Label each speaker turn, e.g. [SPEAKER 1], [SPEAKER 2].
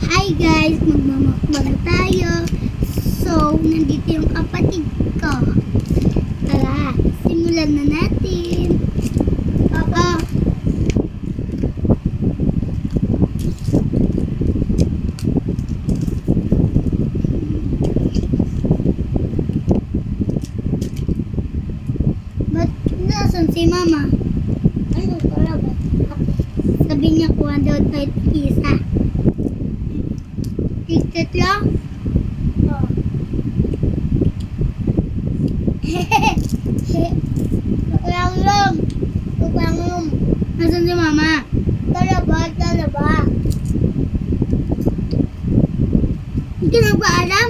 [SPEAKER 1] Hi guys, magmamukbang tayo. So, nandito yung kapatid ko. Tara, simulan na natin. Oo. Ba't nasan si mama? Ano pala ba? Sabi niya kuha daw tayo isa. Ticket lang? Oo. Kukulangom. Kukulangom. Nasaan si mama? Talaba, talaba. Hindi ka nagpaalam?